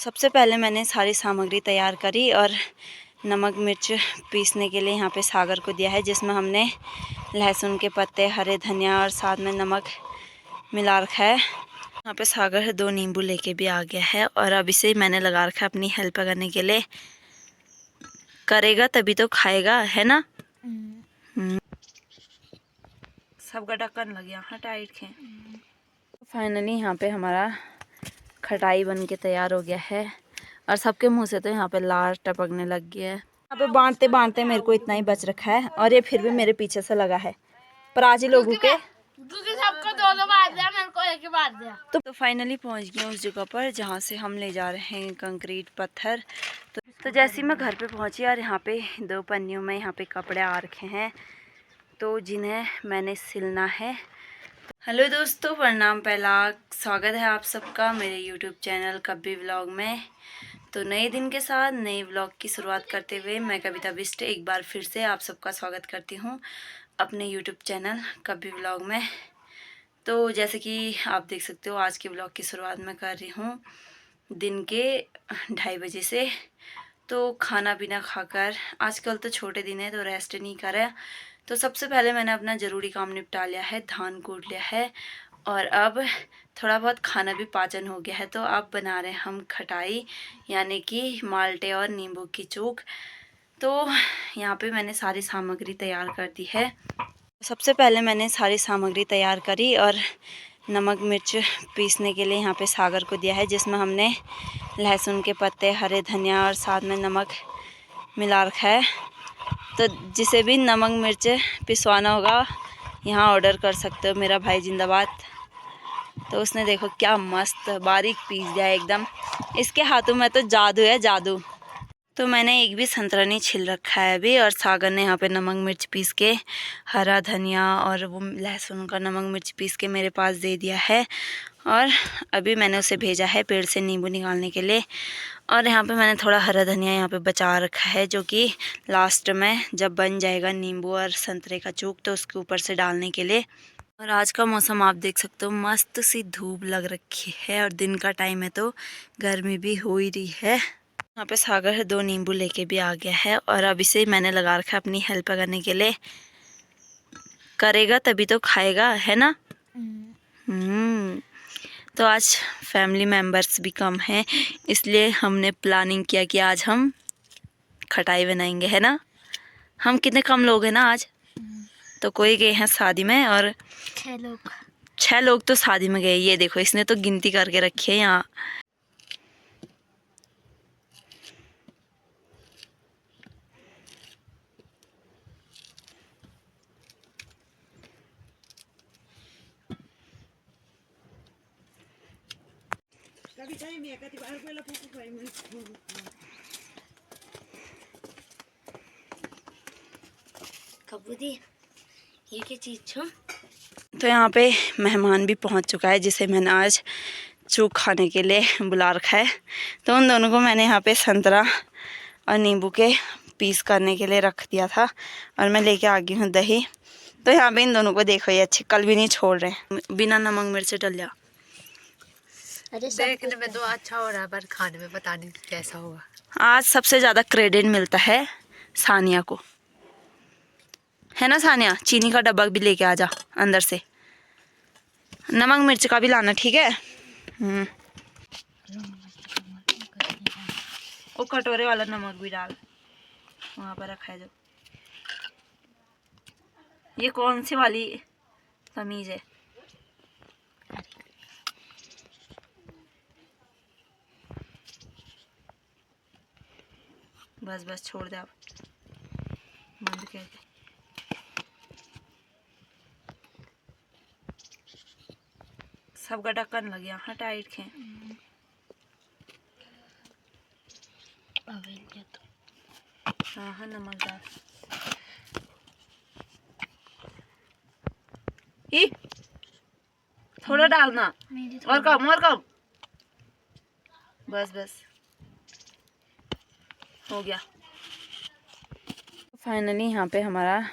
सबसे पहले मैंने सारी सामग्री तैयार करी और नमक मिर्च पीसने के लिए यहाँ पे सागर को दिया है, जिसमें हमने लहसुन के पत्ते, हरे धनिया और साथ में नमक मिला रखा है। यहाँ पे सागर 2 नींबू लेके भी आ गया है और अब इसे मैंने लगा रखा है अपनी हेल्प करने के लिए। करेगा तभी तो खाएगा, है ना। सबका ढक्कन लग गया, हाँ टाइट खे। फाइनली यहाँ पे हमारा खटाई बन के तैयार हो गया है और सबके मुंह से तो यहाँ पे लार टपकने लग गया है। यहाँ पे बांटते बांटते मेरे को इतना ही बच रखा है और ये फिर भी मेरे पीछे से लगा है। प्राची लोगों के सबको दो बार दिया, मेरे को एक ही बार दिया। तो फाइनली पहुँच गए उस जगह पर जहाँ से हम ले जा रहे हैं कंक्रीट पत्थर। तो जैसे ही मैं घर पे पहुँची और यहाँ पे 2 पन्नियों में यहाँ पे कपड़े आ रखे हैं तो जिन्हें मैंने सिलना है। हेलो दोस्तों, प्रणाम। पहला स्वागत है आप सबका मेरे यूट्यूब चैनल कभी व्लॉग में। तो नए दिन के साथ नए व्लॉग की शुरुआत करते हुए मैं कविता बिष्ट एक बार फिर से आप सबका स्वागत करती हूँ अपने यूट्यूब चैनल कभी व्लॉग में। तो जैसे कि आप देख सकते हो आज के व्लॉग की शुरुआत मैं कर रही हूँ दिन के 2:30 बजे से। तो खाना पीना खाकर आजकल तो छोटे दिन है तो रेस्ट नहीं कर रहा। तो सबसे पहले मैंने अपना ज़रूरी काम निपटा लिया है, धान कूट लिया है और अब थोड़ा बहुत खाना भी पाचन हो गया है। तो अब बना रहे हैं हम खटाई, यानी कि माल्टे और नींबू की चूक। तो यहाँ पे मैंने सारी सामग्री तैयार कर दी है। सबसे पहले मैंने सारी सामग्री तैयार करी और नमक मिर्च पीसने के लिए यहाँ पे सागर को दिया है, जिसमें हमने लहसुन के पत्ते, हरे धनिया और साथ में नमक मिला रखा है। तो जिसे भी नमक मिर्च पिसवाना होगा यहाँ ऑर्डर कर सकते हो, मेरा भाई जिंदाबाद। तो उसने देखो क्या मस्त बारीक पीस दिया एकदम। इसके हाथों में तो जादू है, जादू। तो मैंने एक भी संतरा नहीं छिल रखा है अभी और सागर ने यहाँ पे नमक मिर्च पीस के, हरा धनिया और वो लहसुन का नमक मिर्च पीस के मेरे पास दे दिया है। और अभी मैंने उसे भेजा है पेड़ से नींबू निकालने के लिए। और यहाँ पे मैंने थोड़ा हरा धनिया यहाँ पे बचा रखा है, जो कि लास्ट में जब बन जाएगा नींबू और संतरे का चूक तो उसके ऊपर से डालने के लिए। और आज का मौसम आप देख सकते हो, मस्त सी धूप लग रखी है और दिन का टाइम है तो गर्मी भी हो ही रही है। यहाँ पे सागर 2 नींबू लेके भी आ गया है और अब इसे मैंने लगा रखा है अपनी हेल्प करने के लिए। करेगा तभी तो खाएगा, है ना। तो आज फैमिली मेम्बर्स भी कम हैं, इसलिए हमने प्लानिंग किया कि आज हम खटाई बनाएंगे, है ना। हम कितने कम लोग हैं ना आज। तो कोई गए हैं शादी में और 6 लोग तो शादी में गए। ये देखो इसने तो गिनती करके रखी है यहाँ। ये क्या चीज़ छो? तो यहाँ पे मेहमान भी पहुँच चुका है जिसे मैंने आज चूक खाने के लिए बुला रखा है। तो उन दोनों को मैंने यहाँ पे संतरा और नींबू के पीस करने के लिए रख दिया था और मैं लेके आ गई हूँ दही। तो यहाँ पे इन दोनों को देखो, ये अच्छे कल भी नहीं छोड़ रहे, बिना नमक मिर्च डलिया। देखने में तो अच्छा हो रहा है पर खाने में पता नहीं कैसा होगा। आज सबसे ज़्यादा क्रेडिट मिलता है सानिया को, है ना सानिया। चीनी का डब्बा भी लेके आ जा अंदर से, नमक मिर्च का भी लाना, ठीक है। वो कटोरे वाला नमक भी डाल, वहाँ पर रखा है जो। ये कौन सी वाली तमीज़ है। बस बस छोड़ दे, आप बंद कर दे। सबका ढक्कन लग गया, हाँ टाइट खे। हाँ हाँ नमक डाल। ही थोड़ा डालना, और कम और कम। बस बस हो गया। फाइनली यहाँ पे हमारा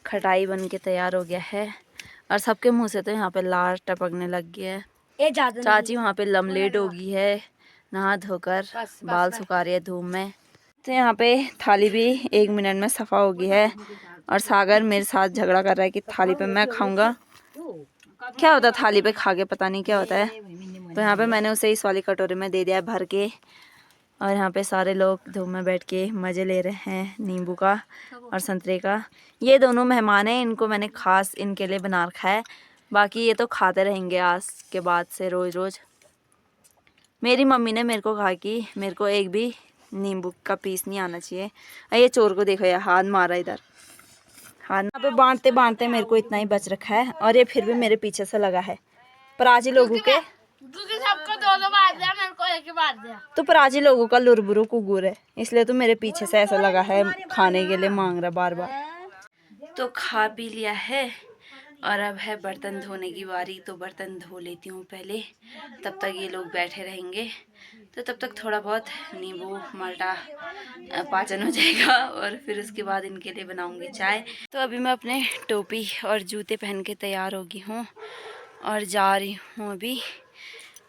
खटाई बन के तैयार हो गया है और सबके मुंह से तो यहाँ पे लार टपकने लग गया है। चाची वहाँ पे लमलेट हो गई है, नहा धोकर बाल सुखा रही है धूप में। तो यहाँ पे थाली भी 1 मिनट में सफ़ा हो गई है और सागर मेरे साथ झगड़ा कर रहा है कि थाली पे मैं खाऊंगा। क्या होता है थाली पे खा के, पता नहीं क्या होता है। तो यहाँ पे मैंने उसे इस वाली कटोरे में दे दिया है भर के, और यहाँ पे सारे लोग धूप में बैठ के मज़े ले रहे हैं नींबू का और संतरे का। ये दोनों मेहमान हैं, इनको मैंने ख़ास इनके लिए बना रखा है, बाकी ये तो खाते रहेंगे आज के बाद से रोज़ रोज़। मेरी मम्मी ने मेरे को कहा कि मेरे को एक भी नींबू का पीस नहीं आना चाहिए। ये चोर को देखो यार, हाथ मारा इधर, हाथ यहाँ पे बांटते बांटते मेरे को इतना ही बच रखा है, और ये फिर भी मेरे पीछे से लगा है। पराजी लोगों के सबको दो बार दिया, मेरे को एक ही बार दिया। तो पराजी लोगों का लुरबुरु कुगुर है, इसलिए तो मेरे पीछे से ऐसा लगा है, खाने के लिए मांग रहा बार बार। तो खा पी लिया है और अब है बर्तन धोने की बारी। तो बर्तन धो लेती हूँ पहले, तब तक ये लोग बैठे रहेंगे, तो तब तक थोड़ा बहुत नींबू माल्टा पाचन हो जाएगा, और फिर उसके बाद इनके लिए बनाऊंगी चाय। तो अभी मैं अपने टोपी और जूते पहन के तैयार हो गई हूँ और जा रही हूँ अभी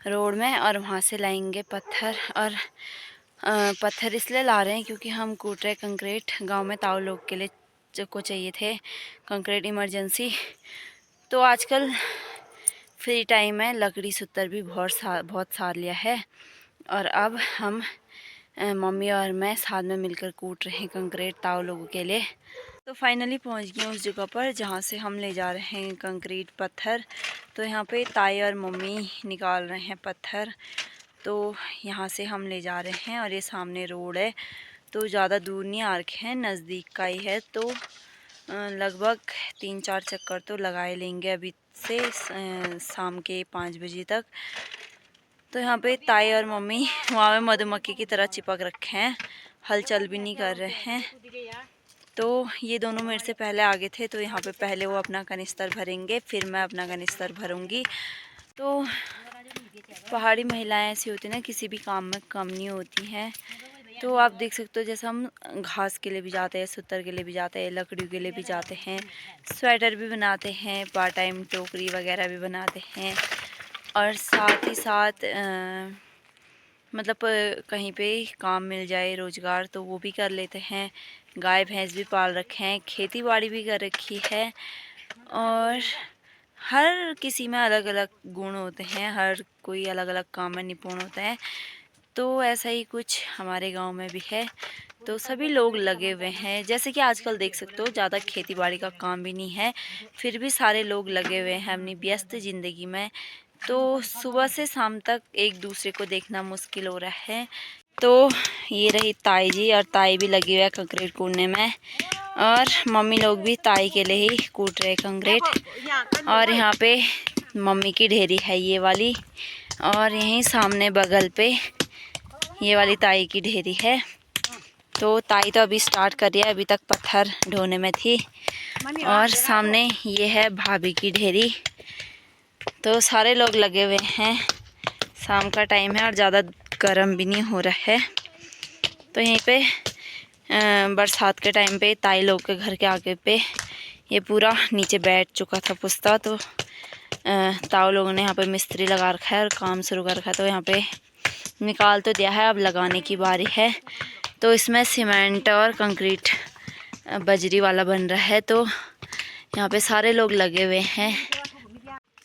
रोड में, और वहाँ से लाएंगे पत्थर। और पत्थर इसलिए ला रहे हैं क्योंकि हम कूट रहे कंक्रीट, गांव में ताऊ लोग के लिए को चाहिए थे कंक्रीट इमरजेंसी। तो आजकल फ्री टाइम में लकड़ी सुतर भी बहुत सार लिया है, और अब हम मम्मी और मैं साथ में मिलकर कूट रहे हैं कंक्रीट ताऊ लोगों के लिए। तो फाइनली पहुंच गए उस जगह पर जहां से हम ले जा रहे हैं कंक्रीट पत्थर। तो यहाँ पे ताई और मम्मी निकाल रहे हैं पत्थर, तो यहाँ से हम ले जा रहे हैं। और ये सामने रोड है, तो ज़्यादा दूर नहीं आ रखे हैं, नज़दीक का ही है। तो लगभग 3-4 चक्कर तो लगाए लेंगे अभी से शाम के 5 बजे तक। तो यहाँ पे ताई और मम्मी वहाँ में मधुमक्खी की तरह चिपक रखे हैं, हलचल भी नहीं कर रहे हैं। तो ये दोनों मेरे से पहले आगे थे, तो यहाँ पे पहले वो अपना कनिस्तर भरेंगे, फिर मैं अपना कनिस्तर भरूँगी। तो पहाड़ी महिलाएं ऐसी होती हैं ना, किसी भी काम में कम नहीं होती हैं। तो आप देख सकते हो, जैसे हम घास के लिए भी जाते हैं, सुतर के लिए भी जाते हैं, लकड़ियों के लिए भी जाते हैं, स्वेटर भी बनाते हैं, पार्ट टाइम टोकरी वगैरह भी बनाते हैं, और साथ ही साथ मतलब कहीं पे काम मिल जाए रोज़गार तो वो भी कर लेते हैं। गाय भैंस भी पाल रखे हैं, खेती बाड़ी भी कर रखी है, और हर किसी में अलग अलग गुण होते हैं, हर कोई अलग अलग काम में निपुण होता है। तो ऐसा ही कुछ हमारे गांव में भी है। तो सभी लोग लगे हुए हैं, जैसे कि आजकल देख सकते हो ज़्यादा खेती बाड़ी का काम भी नहीं है, फिर भी सारे लोग लगे हुए हैं अपनी व्यस्त ज़िंदगी में। तो सुबह से शाम तक एक दूसरे को देखना मुश्किल हो रहा है। तो ये रही ताई जी, और ताई भी लगी हुई है कंक्रीट कूटने में, और मम्मी लोग भी ताई के लिए ही कूट रहे कंक्रीट। और यहाँ पे मम्मी की ढेरी है ये वाली, और यहीं सामने बगल पे ये वाली ताई की ढेरी है। तो ताई तो अभी स्टार्ट कर रही है, अभी तक पत्थर ढोने में थी। और सामने ये है भाभी की ढेरी। तो सारे लोग लगे हुए हैं, शाम का टाइम है और ज़्यादा गर्म भी नहीं हो रहा है। तो यहीं पे बरसात के टाइम पे ताई लोग के घर के आगे पे ये पूरा नीचे बैठ चुका था पुस्ता। तो ताऊ लोगों ने यहाँ पे मिस्त्री लगा रखा है और काम शुरू कर रखा है। तो यहाँ पे निकाल तो दिया है, अब लगाने की बारी है। तो इसमें सीमेंट और कंक्रीट बजरी वाला बन रहा है। तो यहाँ पे सारे लोग लगे हुए हैं।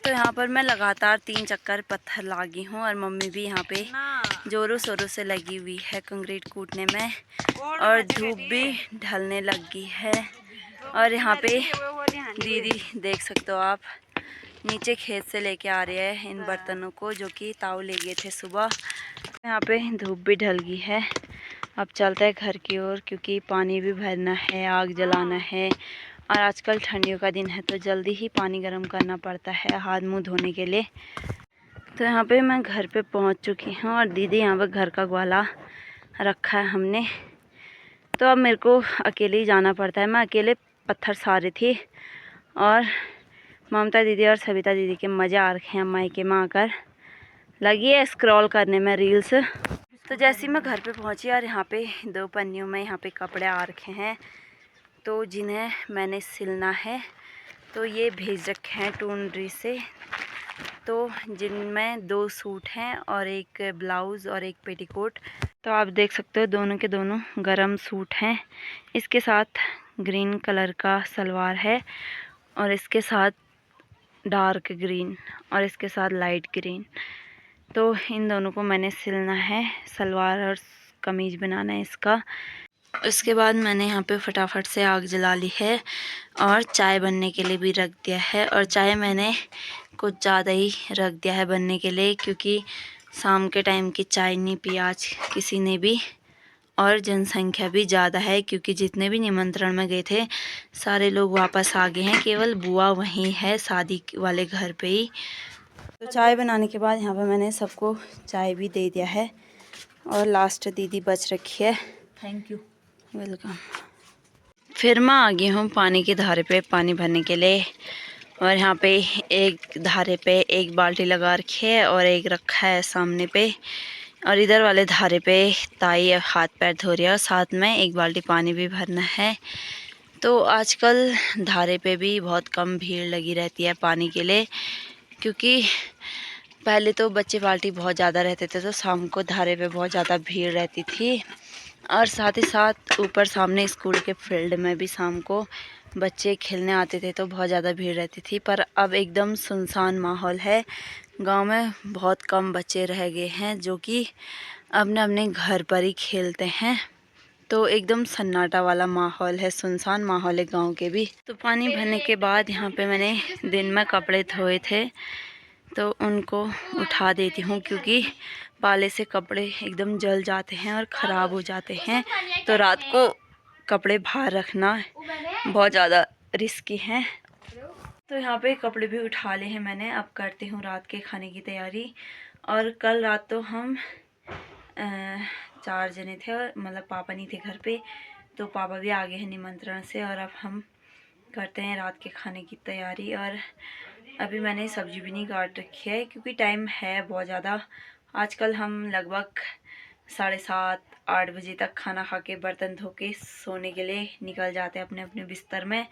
तो यहाँ पर मैं लगातार 3 चक्कर पत्थर लागी हूँ, और मम्मी भी यहाँ पे जोरों शोरों से लगी हुई है कंक्रीट कूटने में, और धूप भी ढलने लगी है। और यहाँ पे दीदी देख सकते हो आप, नीचे खेत से लेके आ रहे हैं इन बर्तनों को, जो कि ताऊ ले गए थे सुबह। यहाँ पे धूप भी ढल गई है, अब चलते हैं घर की ओर, क्योंकि पानी भी भरना है, आग जलाना है, और आजकल ठंडियों का दिन है तो जल्दी ही पानी गर्म करना पड़ता है हाथ मुंह धोने के लिए। तो यहाँ पे मैं घर पे पहुँच चुकी हूँ, और दीदी यहाँ पे घर का ग्वाला रखा है हमने। तो अब मेरे को अकेले ही जाना पड़ता है, मैं अकेले पत्थर सारे थी, और ममता दीदी और सविता दीदी के मज़े आ रखे हैं मायके में आकर, लगी है स्क्रॉल करने में रील्स। तो जैसे ही मैं घर पे पहुंची, और यहाँ पे 2 पन्नियों में यहाँ पे कपड़े आ रखे हैं, तो जिन्हें मैंने सिलना है। तो ये भेज रखे हैं टूंडरी से, तो जिनमें 2 सूट हैं और एक ब्लाउज़ और एक पेटीकोट। तो आप देख सकते हो दोनों के दोनों गरम सूट हैं। इसके साथ ग्रीन कलर का सलवार है और इसके साथ डार्क ग्रीन और इसके साथ लाइट ग्रीन। तो इन दोनों को मैंने सिलना है, सलवार और कमीज़ बनाना है इसका। उसके बाद मैंने यहाँ पे फटाफट से आग जला ली है और चाय बनने के लिए भी रख दिया है। और चाय मैंने कुछ ज़्यादा ही रख दिया है बनने के लिए, क्योंकि शाम के टाइम की चाय नहीं पी आज किसी ने भी। और जनसंख्या भी ज़्यादा है, क्योंकि जितने भी निमंत्रण में गए थे सारे लोग वापस आ गए हैं, केवल बुआ वहीं है शादी वाले घर पे ही। तो चाय बनाने के बाद यहाँ पे मैंने सबको चाय भी दे दिया है और लास्ट दीदी बच रखी है। Thank you, welcome. फिर मैं आ गई हूँ पानी की धारे पे पानी भरने के लिए। और यहाँ पे एक धारे पे एक बाल्टी लगा रखी है और एक रखा है सामने पे, और इधर वाले धारे पे ताई हाथ पैर धो रही है और साथ में एक बाल्टी पानी भी भरना है। तो आजकल धारे पे भी बहुत कम भीड़ लगी रहती है पानी के लिए, क्योंकि पहले तो बच्चे बाल्टी बहुत ज़्यादा रहते थे तो शाम को धारे पे बहुत ज़्यादा भीड़ रहती थी। और साथ ही साथ ऊपर सामने स्कूल के फील्ड में भी शाम को बच्चे खेलने आते थे तो बहुत ज़्यादा भीड़ रहती थी। पर अब एकदम सुनसान माहौल है। गांव में बहुत कम बच्चे रह गए हैं जो कि अपने अपने घर पर ही खेलते हैं। तो एकदम सन्नाटा वाला माहौल है, सुनसान माहौल है गांव के भी। तो पानी भरने के बाद यहाँ पे मैंने दिन में कपड़े धोए थे तो उनको उठा देती हूँ, क्योंकि पाले से कपड़े एकदम जल जाते हैं और ख़राब हो जाते हैं। तो रात को कपड़े बाहर रखना बहुत ज़्यादा रिस्की है। तो यहाँ पे कपड़े भी उठा लिए हैं मैंने। अब करती हूँ रात के खाने की तैयारी। और कल रात तो हम 4 जने थे, मतलब पापा नहीं थे घर पे, तो पापा भी आ गए हैं निमंत्रण से। और अब हम करते हैं रात के खाने की तैयारी। और अभी मैंने सब्ज़ी भी नहीं काट रखी है, क्योंकि टाइम है बहुत ज़्यादा। आजकल हम लगभग 7:30-8 बजे तक खाना खा के बर्तन धो के सोने के लिए निकल जाते हैं अपने अपने बिस्तर में।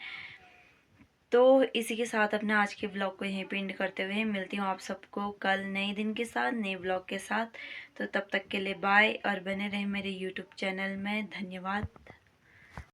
तो इसी के साथ अपने आज के ब्लॉग को यहीं पे एंड करते हुए मिलती हूँ आप सबको कल नए दिन के साथ, नए ब्लॉग के साथ। तो तब तक के लिए बाय, और बने रहें मेरे यूट्यूब चैनल में। धन्यवाद।